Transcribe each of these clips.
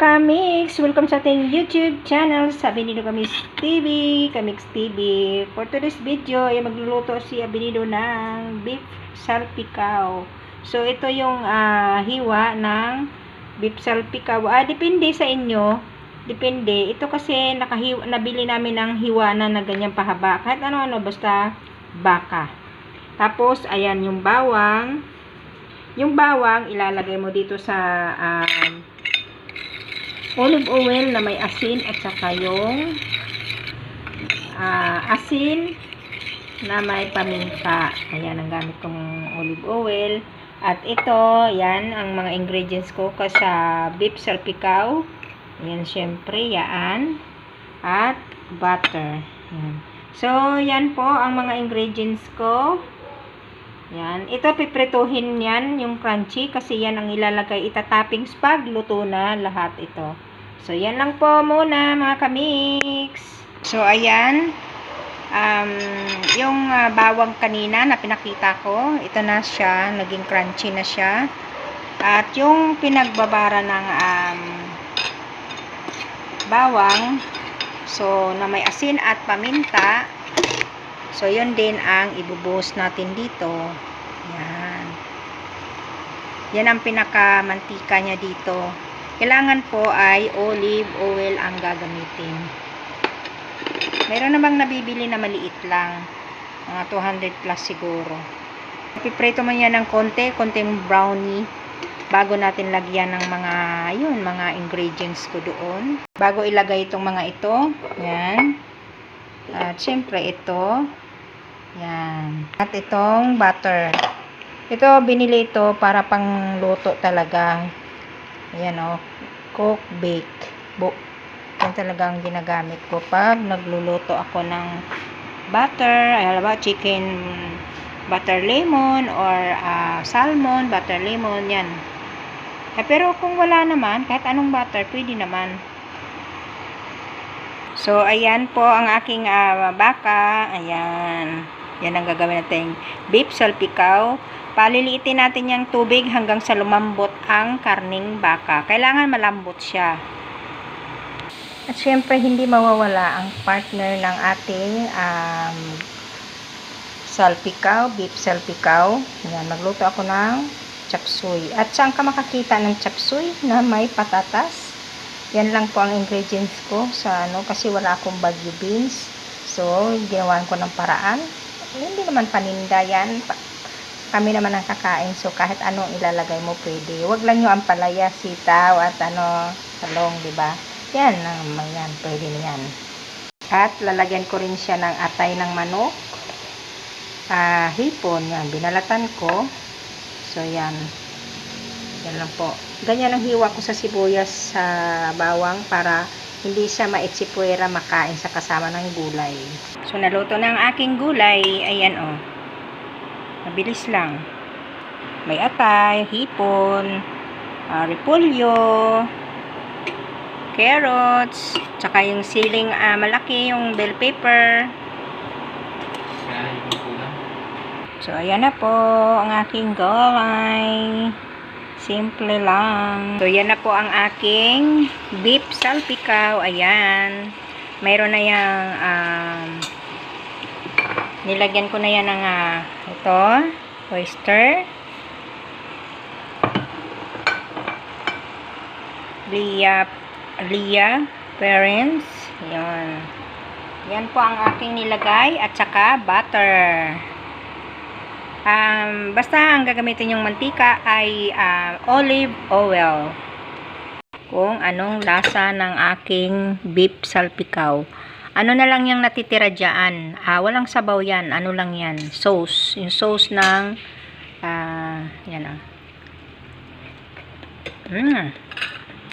Kamix! Welcome sa ating YouTube channel sa Abinido Kamix TV. Kamix TV. For today's video, ay magluluto si Abinido ng beef salpicao. So, ito yung hiwa ng beef salpicao. Depende sa inyo. Depende. Ito kasi nabili namin ng hiwa na ganyang pahaba. Kahit ano-ano, basta baka. Tapos, ayan yung bawang. Yung bawang, ilalagay mo dito sa olive oil na may asin at saka yung asin na may paminta. Ayan ang gamit kong olive oil. At ito, yan ang mga ingredients ko sa beef salpicao. Ayan, syempre, yan. At butter. Ayan. So, yan po ang mga ingredients ko. Yan. Ito, piprituhin yan, yung crunchy, kasi yan ang ilalagay, itatoppings pag luto na lahat ito. So, yan lang po muna, mga kamix. So, ayan. Yung bawang kanina na pinakita ko, ito na siya, naging crunchy na siya. At yung pinagbabara ng bawang, so, na may asin at paminta, so, yun din ang ibubuhos natin dito. Yan. Yan ang pinakamantika niya dito. Kailangan po ay olive oil ang gagamitin. Meron namang nabibili na maliit lang. Mga 200 plus siguro. Ipiprito mo yan ng konting brownie. Bago natin lagyan ng mga ingredients ko doon. Bago ilagay itong mga ito. Yan. At syempre ito. Yan. At itong butter. Ito, binili ito para pang luto talaga. Ayan o. Cook, bake. Yan talaga ang ginagamit ko pag nagluluto ako ng butter. Ayan ba? Chicken butter lemon or salmon butter lemon. Yan. Pero kung wala naman, kahit anong butter, pwede naman. So, ayan po ang aking baka. Ayan. Yan ang gagawin natin. Beef salpicao. Paliliitin natin yung tubig hanggang sa lumambot ang karning baka. Kailangan malambot siya. At syempre, hindi mawawala ang partner ng ating salpicao, beef salpicao. Ayan, magluto ako ng chop suey. At saan ka makakita ng chop suey na may patatas? Yan lang po ang ingredients ko sa kasi wala akong bagyo beans. So, ginawan ko ng paraan. Hindi naman paninda yan. Kami naman ang kakain. So, kahit anong ilalagay mo pwede. Huwag lang yung ampalaya, sitaw, at talong, diba? Yan, yan, pwede na yan. At lalagyan ko rin siya ng atay ng manok. Hipon, yan. Binalatan ko. So, yan. Yan lang po. Ganyan ang hiwa ko sa sibuyas sa bawang para hindi siya maitsipuera makain sa kasama ng gulay. So, naluto na ang aking gulay. Ayan, oh. Mabilis lang. May atay, hipon, repolyo, carrots, tsaka yung siling malaki, yung bell pepper. So, ayan na po ang aking gulay. Simple lang. So, yan na po ang aking beef salpicao. Ayan. Mayroon na yung nilagyan ko na yan ng ito, oyster, Lia parents. Yan. Yan po ang aking nilagay at saka butter. Basta ang gagamitin yung mantika ay olive oil. Kung anong lasa ng aking beef salpicao. Ano na lang yung natitira dyan. Walang sabaw yan. Ano lang yan. Sauce. Yung sauce ng yan o.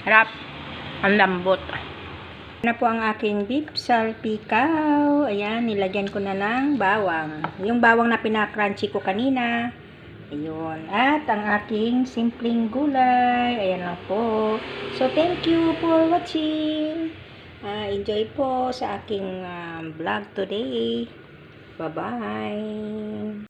Harap. Ang lambot. Na po ang aking beef salpicao. Ayan, nilagyan ko na ng bawang. Yung bawang na pinakrunchy ko kanina. Ayun. At ang aking simpleng gulay. Ayan lang po. So, thank you for watching. Enjoy po sa aking vlog today. Bye-bye.